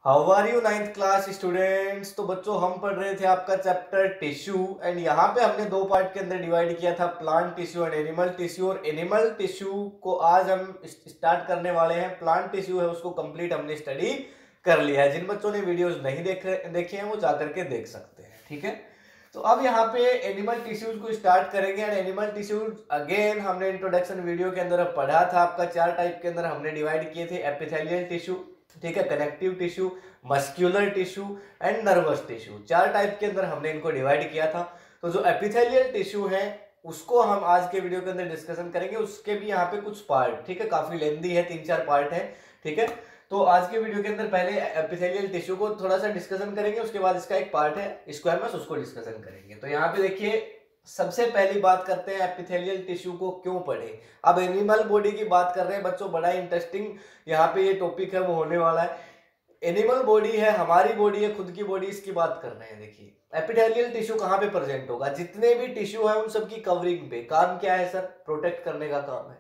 How are you ninth class students. तो बच्चों हम पढ़ रहे थे आपका चैप्टर टिश्यू एंड यहाँ पे हमने दो पार्ट के अंदर डिवाइड किया था, plant tissue and animal tissue. और एनिमल टिश्यू को आज हम स्टार्ट करने वाले हैं। प्लांट टिश्यू है उसको कंप्लीट हमने स्टडी कर लिया है। जिन बच्चों ने वीडियोस नहीं देखे हैं वो जाकर के देख सकते हैं, ठीक है। तो अब यहाँ पे एनिमल टिश्यूज को स्टार्ट करेंगे एंड एनिमल टिश्यूज अगेन हमने इंट्रोडक्शन वीडियो के अंदर पढ़ा था। आपका चार टाइप के अंदर हमने डिवाइड किए थे, एपिथेलियल टिश्यू, ठीक है, connective tissue, muscular tissue and nervous tissue. चार टाइप के अंदर हमने इनको डिवाइड किया था। तो जो एपिथेलियल टिश्यू है उसको हम आज के वीडियो के अंदर डिस्कशन करेंगे। उसके भी यहाँ पे कुछ पार्ट, ठीक है, काफी लेंथी है, 3-4 पार्ट है, ठीक है। तो आज के वीडियो के अंदर पहले एपिथेलियल टिश्यू को थोड़ा सा डिस्कशन करेंगे, उसके बाद इसका एक पार्ट है स्क्वायमस, उसको डिस्कशन करेंगे। तो यहाँ पे देखिए सबसे पहली बात करते हैं एपिथेलियल टिश्यू को क्यों पढ़े। अब एनिमल बॉडी की बात कर रहे हैं बच्चों, बड़ा इंटरेस्टिंग यहाँ पे ये टॉपिक है वो होने वाला है। एनिमल बॉडी है, हमारी बॉडी है, खुद की बॉडी, इसकी बात कर रहे हैं। देखिए एपिथेलियल टिश्यू कहाँ पे प्रेजेंट होगा, जितने भी टिश्यू है उन सबकी कवरिंग पे। काम क्या है सर? प्रोटेक्ट करने का काम है।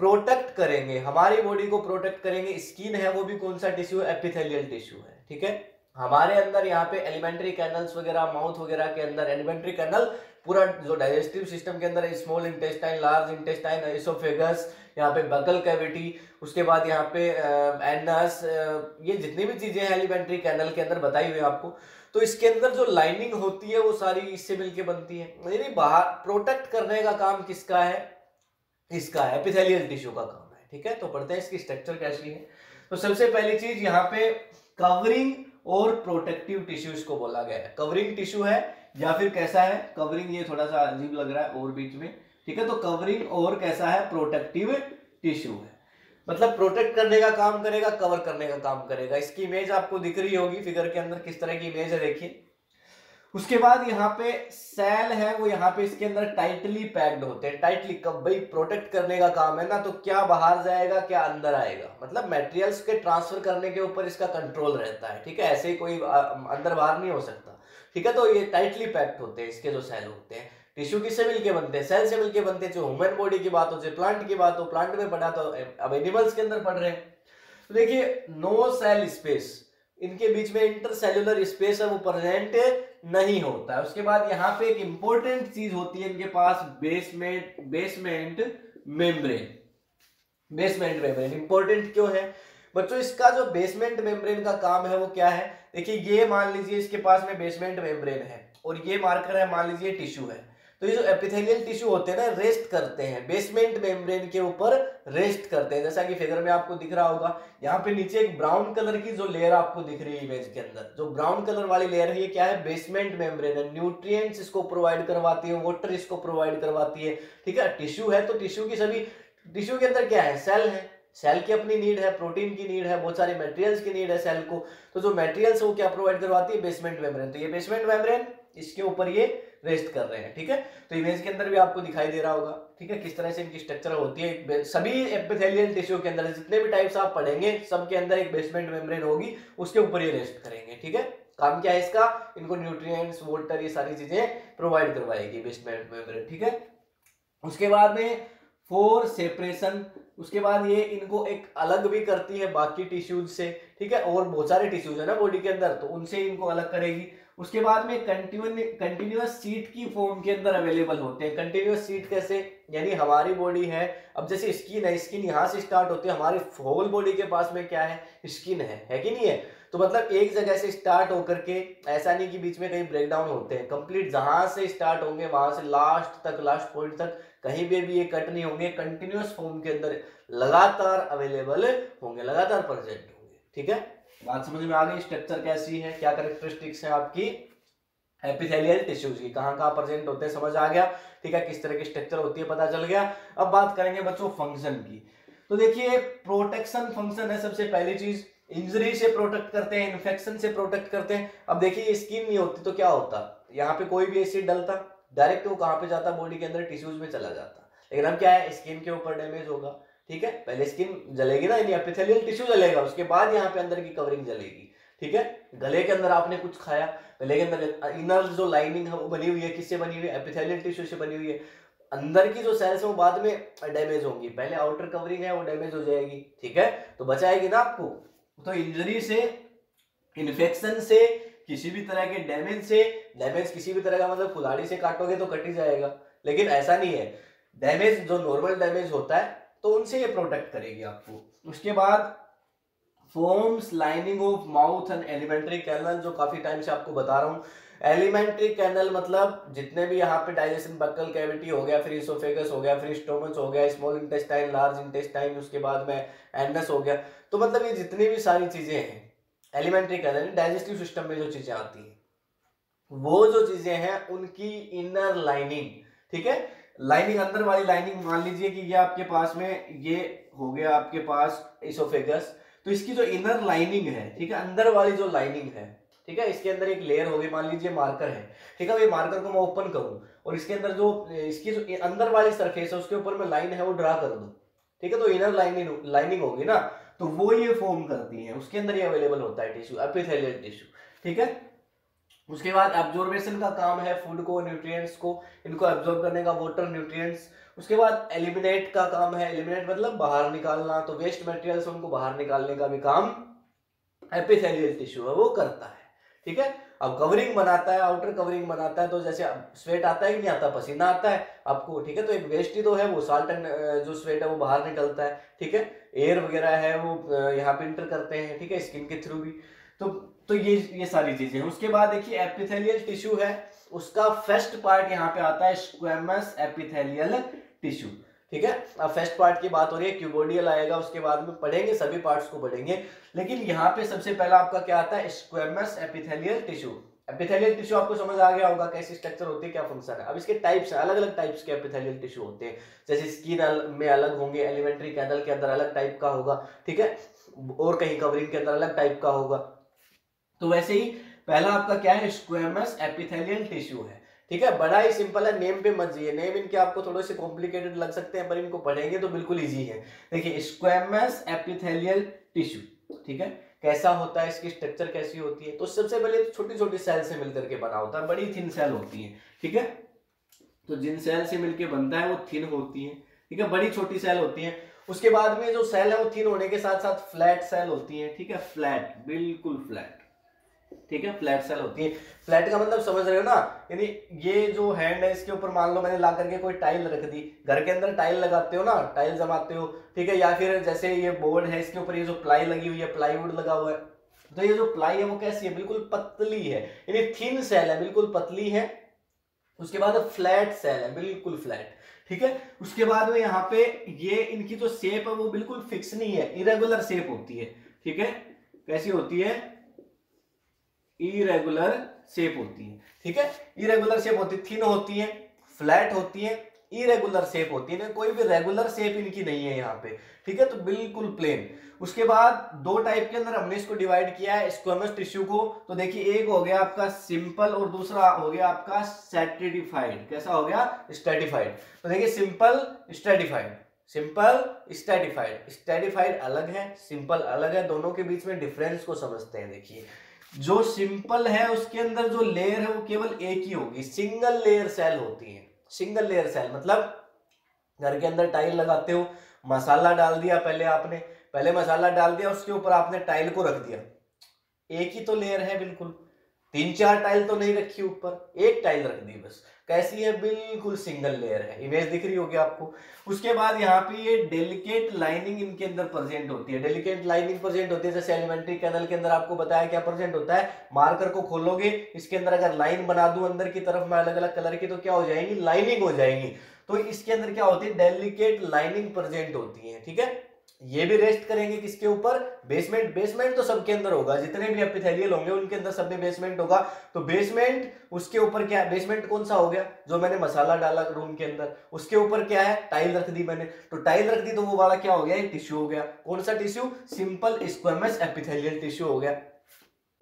प्रोटेक्ट करेंगे, हमारी बॉडी को प्रोटेक्ट करेंगे। स्किन है वो भी कौन सा टिश्यू है? एपिथेलियल टिश्यू है, ठीक है। हमारे अंदर यहाँ पे एलिमेंट्री कैनल्स वगैरह, माउथ वगैरह के अंदर एलिमेंट्री कैनल, पूरा जो डाइजेस्टिव सिस्टम के अंदर है, small intestine, large intestine, oesophagus, यहाँ पे बकल कैविटी, उसके बाद यहाँ पे एनस, ये जितनी भी चीजें हैं एलिमेंट्री कैनल के अंदर बताई हुई है आपको। तो इसके अंदर जो लाइनिंग होती है वो सारी इससे मिलके बनती है। यानी बाहर प्रोटेक्ट करने का काम किसका है? इसका एपिथेलियल टिश्यू का काम है, ठीक है। तो पढ़ते हैं इसकी स्ट्रक्चर कैसी है। तो सबसे पहली चीज यहाँ पे कवरिंग और प्रोटेक्टिव टिश्यू इसको बोला गया है। कवरिंग टिश्यू है या फिर कैसा है? कवरिंग, ये थोड़ा सा अजीब लग रहा है और बीच में, ठीक है। तो कवरिंग और कैसा है? प्रोटेक्टिव टिश्यू है। मतलब प्रोटेक्ट करने का काम करेगा, कवर करने का काम करेगा। इसकी इमेज आपको दिख रही होगी फिगर के अंदर, किस तरह की इमेज है देखिए। उसके बाद यहाँ पे सेल है वो यहाँ पे इसके अंदर टाइटली पैक्ड होते हैं। टाइटली कब भाई? प्रोटेक्ट करने का काम है ना, तो क्या बाहर जाएगा क्या अंदर आएगा, मतलब मटेरियल्स के ट्रांसफर करने के ऊपर इसका कंट्रोल रहता है, ठीक है। ऐसे ही कोई अंदर बाहर नहीं हो सकता, ठीक है। तो ये टाइटली पैक्ड होते हैं इसके जो सेल होते हैं। टिश्यू किससे मिलके बनते हैं? सेल से मिलके बनते हैं। जो ह्यूमन बॉडी की बात हो, चाहे प्लांट की बात हो, प्लांट में पढ़ा तो अब एनिमल्स के अंदर पढ़ रहे हैं। तो देखिए नो सेल स्पेस, इनके बीच में इंटरसेल्यूलर स्पेस है वो प्रेजेंट नहीं होता है। उसके बाद यहाँ पे एक इंपॉर्टेंट चीज होती है इनके पास, basement membrane. Basement membrane important क्यों है बच्चों? इसका जो बेसमेंट मेम्ब्रेन का काम है वो क्या है? देखिए ये मान लीजिए इसके पास में बेसमेंट मेम्ब्रेन है और ये मार्कर है, मान लीजिए टिश्यू है। तो ये जो एपिथेलियल टिश्यू होते हैं ना, रेस्ट करते हैं बेसमेंट मेम्ब्रेन के ऊपर, रेस्ट करते हैं। जैसा कि फिगर में आपको दिख रहा होगा, यहाँ पे नीचे एक ब्राउन कलर की जो लेयर आपको दिख रही है इमेज के अंदर, जो ब्राउन कलर वाली लेयर है, ये क्या है? बेसमेंट मेम्ब्रेन है। न्यूट्रिएंट्स इसको प्रोवाइड करवाती है, वाटर इसको प्रोवाइड करवाती है, ठीक है। टिश्यू है तो टिश्यू की सभी, टिश्यू के अंदर क्या है? सेल है। सेल की अपनी नीड है, प्रोटीन की नीड है, बहुत सारे मटेरियल्स की नीड है सेल को। तो जो मटेरियल्स है वो क्या प्रोवाइड करवाती है? Basement membrane. तो ये बेसमेंट मेम्ब्रेन, इसके ऊपर ये रेस्ट कर रहे हैं, ठीक है। तो इमेज के अंदर भी आपको दिखाई दे रहा होगा, ठीक है, किस तरह से इनकी स्ट्रक्चर होती है। सभी एपिथेलियल टिश्यू के अंदर जितने भी टाइप्स आप पढ़ेंगे सबके अंदर एक बेसमेंट मेम्ब्रेन होगी, उसके ऊपर ये रेस्ट करेंगे, ठीक है। काम क्या है इसका? इनको न्यूट्रिएंट्स, वाटर, ये सारी चीजें प्रोवाइड करवाएगी बेसमेंट मेम्ब्रेन, ठीक है। उसके बाद में फॉर सेपरेशन, उसके बाद ये इनको एक अलग भी करती है बाकी टिश्यूज से, ठीक है। और बहुत सारे टिश्यूज है ना बॉडी के अंदर, तो उनसे इनको अलग करेगी। उसके बाद में कंटिन्यूअस सीट की फॉर्म के अंदर अवेलेबल होते हैं। कंटिन्यूअस सीट कैसे? यानी हमारी बॉडी है, अब जैसे स्किन है, स्किन यहाँ से स्टार्ट होती है, हमारी होल बॉडी के पास में क्या है? स्किन है कि नहीं है? तो मतलब एक जगह से स्टार्ट होकर के, ऐसा नहीं कि बीच में कहीं ब्रेकडाउन होते हैं, कंप्लीट जहां से स्टार्ट होंगे वहां से लास्ट तक, लास्ट पॉइंट तक कहीं भी ये कट नहीं होंगे। कंटिन्यूअस फॉर्म के अंदर लगातार अवेलेबल होंगे, लगातार प्रेजेंट होंगे, ठीक है। बात समझ में आ गई? स्ट्रक्चर कैसी है, क्या कैरेक्टरिस्टिक्स है आपकी एपिथेलियल टिश्यूज की, कहां कहां प्रेजेंट होते हैं, समझ आ गया, ठीक है। किस तरह की स्ट्रक्चर होती है पता चल गया। अब बात करेंगे बच्चों फंक्शन की। तो देखिए प्रोटेक्शन फंक्शन है सबसे पहली चीज। इंजरी से प्रोटेक्ट करते हैं, इन्फेक्शन से प्रोटेक्ट करते हैं। अब देखिए स्किन नहीं होती तो क्या होता? यहाँ पे कोई भी एसिड डलता, डायरेक्ट वो कहां पे जाता? बॉडी के अंदर टिश्यूज में चला जाता। लेकिन अब क्या है? स्किन के ऊपर डैमेज होगा, ठीक है। पहले स्किन जलेगी ना, यानी एपिथेलियल टिश्यू जलेगा, उसके बाद यहाँ पे अंदर की कवरिंग जलेगी, ठीक है। गले के अंदर आपने कुछ खाया, गले के अंदर इनर जो लाइनिंग है वो बनी हुई है, किससे बनी हुई है? एपिथेलियल टिश्यू से बनी हुई है। अंदर की जो सेल्स है वो बाद में डैमेज होंगी, पहले आउटर कवरिंग है वो डैमेज हो जाएगी, ठीक है। तो बचाएगी ना आपको। तो इंजरी से इन्फेक्शन से, किसी भी तरह के डैमेज से, डैमेज किसी भी तरह का मतलब कुल्हाड़ी से काटोगे तो कट ही जाएगा, लेकिन ऐसा नहीं है, डैमेज जो नॉर्मल डैमेज होता है तो उनसे ये प्रोटेक्ट करेगी आपको। उसके बाद forms lining of mouth and alimentary canal, जो काफी टाइम से आपको बता रहा हूँ। एलिमेंट्री कैनल मतलब जितने भी यहाँ पे डाइजेशन बक्कल कैविटी हो गया, फिर इसोफेगस हो गया, फिर स्टोमच हो गया, स्मॉल इंटेस्टाइन, लार्ज इंटेस्टाइन, उसके बाद में एंडस हो गया, तो मतलब ये जितनी भी सारी चीजें हैं एलिमेंट्री कैनल डाइजेस्टिव सिस्टम में जो चीजें आती हैं, वो जो चीजें हैं उनकी इनर लाइनिंग, ठीक है, लाइनिंग अंदर वाली लाइनिंग, मान लीजिए कि ये आपके पास में ये हो गया आपके पास इसोफेगस, तो इसकी जो इनर लाइनिंग है, ठीक है, अंदर वाली जो लाइनिंग है, ठीक है, इसके अंदर एक लेयर होगी, मान लीजिए मार्कर है, ठीक है, ये मार्कर को मैं ओपन करूं और इसके अंदर जो इसकी जो अंदर वाली सरफेस है उसके ऊपर मैं लाइन है वो ड्रा कर दूं, ठीक है, तो इनर लाइनिंग होगी ना, तो वो ये फॉर्म करती है, उसके अंदर ये अवेलेबल होता है टिश्यू, एपिथेलियल टिश्यू, ठीक है। उसके बाद एब्जॉर्बेशन का काम है, फूड को, न्यूट्रिएंट्स को, इनको एब्जॉर्ब करने का, वाटर, न्यूट्रिएंट्स। उसके बाद एलिमिनेट का काम है, एलिमिनेट मतलब बाहर निकालना, तो वेस्ट मटेरियल्स उनको बाहर निकालने का भी काम एपिथेलियल टिश्यू है वो करता है, ठीक है। अब कवरिंग बनाता है, आउटर कवरिंग बनाता है, तो जैसे स्वेट आता है कि नहीं आता, पसीना आता है आपको, ठीक है, तो एक वेस्ट ही तो है वो, साल्ट एंड जो स्वेट है वो बाहर निकलता है, ठीक है, एयर वगैरह है वो यहाँ पे इंटर करते हैं, ठीक है, स्किन के थ्रू भी, तो ये सारी चीजें हैं। उसके बाद देखिए एपिथेलियल टिश्यू है, उसका फर्स्ट पार्ट यहाँ पे आता है स्क्वेमस एपिथेलियल टिश्यू, ठीक है। अब फर्स्ट पार्ट की बात हो रही है, क्यूबोडियल आएगा, उसके बाद में पढ़ेंगे, सभी पार्ट्स को पढ़ेंगे, लेकिन यहाँ पे सबसे पहला आपका क्या आता है, squamous epithelial tissue. Epithelial tissue आपको समझ आ गया होगा कैसी स्ट्रक्चर होती है, क्या फंक्शन है। अब इसके टाइप्स हैं, अलग अलग टाइप्स के एपिथेलियल टिश्यू होते हैं, जैसे स्किन में अलग होंगे, एलिमेंट्री कैनल के अंदर अलग टाइप का होगा, ठीक है, और कहीं कवरिंग के अंदर अलग टाइप का होगा। तो वैसे ही पहला आपका क्या है, स्क्वेमस एपिथेलियल टिश्यू है, ठीक है, बड़ा ही सिंपल है, नेम पे मत जाइए, नेम इनके आपको थोड़े से कॉम्प्लिकेटेड लग सकते हैं, पर इनको पढ़ेंगे तो बिल्कुल इजी है। देखिए स्क्वेमस एपिथेलियल टिश्यू, ठीक है, कैसा होता है, इसकी स्ट्रक्चर कैसी होती है, तो सबसे पहले तो छोटी छोटी सेल से मिलकर के बना होता है, बड़ी थिन सेल होती है, ठीक है, तो जिन सेल से मिलकर बनता है वो थिन होती है, ठीक है, बड़ी छोटी सेल होती है। उसके बाद में जो सेल है वो थिन होने के साथ साथ फ्लैट सेल होती है, ठीक है, फ्लैट, बिल्कुल फ्लैट, ठीक है, फ्लैट सेल होती है। फ्लैट का मतलब समझ रहे हो ना, यानी ये जो हैंड है इसके ऊपर मान लो मैंने ला करके कोई टाइल रख दी, घर के अंदर टाइल लगाते हो ना, टाइल जमाते हो, ठीक है, या फिर जैसे ये बोर्ड है इसके ऊपर ये जो प्लाई लगी हुई है, प्लाईवुड लगा हुआ है, तो ये जो प्लाई है वो कैसी है, बिल्कुल पतली है, यानी थिन सेल है, बिल्कुल पतली है। उसके बाद फ्लैट सेल है, बिल्कुल फ्लैट, ठीक है। उसके बाद में यहाँ पे ये इनकी जो शेप है वो बिल्कुल फिक्स नहीं है, इरेगुलर शेप होती है, ठीक है, कैसी होती है, इरेगुलर शेप होती है, ठीक है, इरेगुलर शेप होती है, थिन होती है, फ्लैट होती है, इरेगुलर शेप होती है, कोई भी रेगुलर शेप इनकी नहीं है यहाँ पे, ठीक है, तो बिल्कुल प्लेन। उसके बाद दो टाइप के अंदर हमने इसको डिवाइड किया है स्क्वेमस टिश्यू को, तो देखिए एक हो गया आपका सिंपल और दूसरा हो गया आपका स्ट्रैटिफाइड। कैसा हो गया, स्ट्रैटिफाइड। तो देखिए simple stratified, simple stratified, stratified अलग है, सिंपल अलग है, दोनों के बीच में डिफरेंस को समझते हैं। देखिए जो सिंपल है उसके अंदर जो लेयर है वो केवल एक ही होगी, सिंगल लेयर सेल होती है। सिंगल लेयर सेल मतलब घर के अंदर टाइल लगाते हो, मसाला डाल दिया, पहले मसाला डाल दिया, उसके ऊपर आपने टाइल को रख दिया, एक ही तो लेयर है, बिल्कुल 3-4 टाइल तो नहीं रखी ऊपर, एक टाइल रख दी बस, कैसी है, बिल्कुल सिंगल लेयर है। इमेज दिख रही होगी आपको। उसके बाद यहाँ पे ये डेलिकेट लाइनिंग इनके अंदर प्रेजेंट होती है, डेलिकेट लाइनिंग प्रेजेंट होती है, जैसे एलिमेंट्री कैनल के अंदर आपको बताया क्या प्रेजेंट होता है, मार्कर को खोलोगे, इसके अंदर अगर लाइन बना दूं अंदर की तरफ में अलग अलग कलर की, तो क्या हो जाएंगी, लाइनिंग हो जाएंगी। तो इसके अंदर क्या होती है, डेलिकेट लाइनिंग प्रेजेंट होती है, ठीक है। ये भी रेस्ट करेंगे किसके ऊपर, बेसमेंट। बेसमेंट तो सबके अंदर होगा, जितने भी एपिथेलियल होंगे उनके अंदर सब में बेसमेंट होगा। तो बेसमेंट, उसके ऊपर क्या है, बेसमेंट कौन सा हो गया, जो मैंने मसाला डाला रूम के अंदर, उसके ऊपर क्या है, टाइल रख दी मैंने, तो टाइल रख दी तो वो वाला क्या हो गया, ये टिश्यू हो गया। कौन सा tissue, simple squamous epithelial tissue हो गया,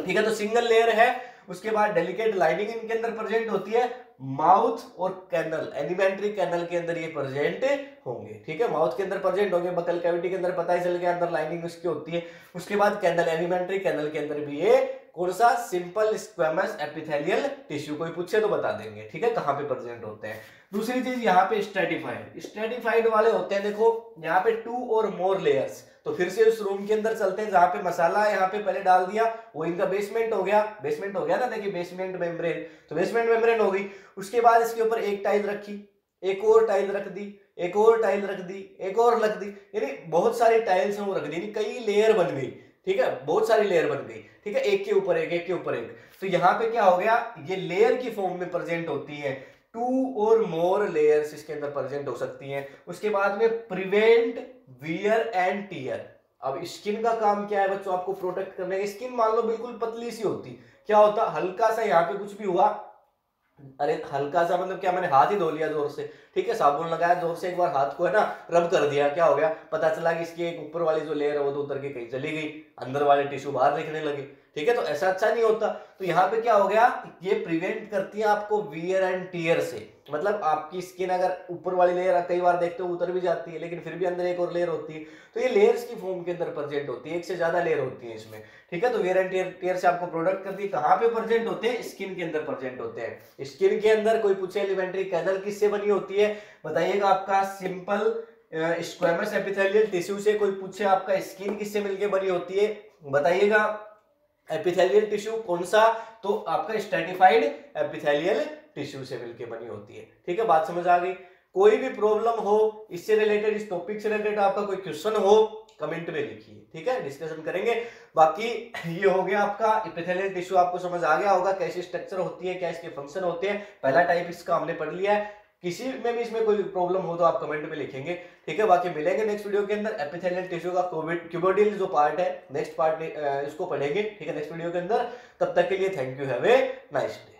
ठीक है। तो सिंगल लेयर है। उसके बाद डेलिकेट लाइनिंग इनके अंदर प्रेजेंट होती है, माउथ और कैनल, एलिमेंट्री कैनल के अंदर ये प्रेजेंट होंगे, ठीक है, माउथ के अंदर प्रेजेंट होंगे, बकल कैविटी के अंदर पता ही चल गया, अंदर लाइनिंग उसकी होती है। उसके बाद कैनल, एलिमेंट्री कैनल के अंदर भी ये कौन सा? Simple squamous epithelial tissue. कोई पूछे तो बता देंगे, ठीक है, कहाँ पे प्रेजेंट होते हैं। दूसरी चीज यहाँ पे स्ट्रेटिफाइड, स्ट्रेटिफाइड वाले होते हैं, देखो यहाँ पे 2 और मोर लेयर्स। तो फिर से उस रूम के अंदर चलते हैं जहां पे मसाला यहाँ पे पहले डाल दिया, वो इनका बेसमेंट हो गया, बेसमेंट हो गया ना, देखिए बेसमेंट मेम्ब्रेन, तो बेसमेंट मेम्ब्रेन हो गई। उसके बाद इसके ऊपर एक टाइल रखी, एक और टाइल रख दी, एक और टाइल रख दी, एक और रख दी, यानी बहुत सारी टाइल्स हैं वो रख दी, यानी कई लेयर बन गई, ठीक है, बहुत सारी लेयर बन गई, ठीक है, एक के ऊपर एक, एक के ऊपर एक। तो यहाँ पे क्या हो गया, ये लेयर की फॉर्म में प्रेजेंट होती है, 2 और मोर लेयर्स इसके अंदर प्रेजेंट हो सकती हैं। उसके बाद में प्रिवेंट वियर एंड टियर। अब स्किन का काम क्या है बच्चों, आपको प्रोटेक्ट करने का। स्किन मान लो बिल्कुल पतली सी होती, क्या होता, हल्का सा यहाँ पे कुछ भी हुआ, अरे हल्का सा मतलब क्या, मैंने हाथ ही धो लिया जोर से, ठीक है, साबुन लगाया जोर से, एक बार हाथ को है ना रब कर दिया, क्या हो गया, पता चला कि इसकी एक ऊपर वाली जो लेयर है वो तो उतर के कहीं चली गई, अंदर वाले टिश्यू बाहर दिखने लगे, ठीक है, तो ऐसा अच्छा नहीं होता। तो यहाँ पे क्या हो गया, ये प्रिवेंट करती है आपको वियर एंड टियर से, मतलब आपकी स्किन अगर ऊपर वाली लेयर कई बार देखते हो उतर भी जाती है, लेकिन फिर भी अंदर एक और लेयर होती है, तो ये लेयर्स की फॉर्म के अंदर प्रेजेंट होती है, एक से ज्यादा लेयर होती है इसमें, ठीक है। तो वियर एंड टियर से आपको प्रोडक्ट करती है, कहाँ पे प्रेजेंट होते हैं, स्किन के अंदर प्रेजेंट होते हैं। स्किन के अंदर कोई पूछे एलिमेंट्री कैनल किससे बनी होती है, बताइएगा, आपका सिंपल स्क्वेमस एपिथेलियल टिश्यू से। कोई पूछे आपका स्किन किससे मिलकर बनी होती है, बताइएगा एपिथेलियल टिश्यू कौन सा, तो आपका स्ट्रेटिफाइड एपिथेलियल टिश्यू से मिलकर बनी होती है, ठीक है, बात समझ आ गई। कोई भी प्रॉब्लम हो इससे रिलेटेड, इस टॉपिक से रिलेटेड आपका कोई क्वेश्चन हो, कमेंट में लिखिए, ठीक है, डिस्कशन करेंगे। बाकी ये हो गया आपका एपिथेलियल टिश्यू, आपको समझ आ गया होगा कैसी स्ट्रक्चर होती है, क्या इसके फंक्शन होते हैं, पहला टाइप इसका हमने पढ़ लिया है। किसी में भी इसमें कोई प्रॉब्लम हो तो आप कमेंट में लिखेंगे, ठीक है। बाकी मिलेंगे नेक्स्ट वीडियो के अंदर, एपिथेलियल टिश्यू का क्यूबोइडल जो पार्ट है, नेक्स्ट पार्ट इसको पढ़ेंगे, ठीक है, नेक्स्ट वीडियो के अंदर। तब तक के लिए thank you, have a nice day.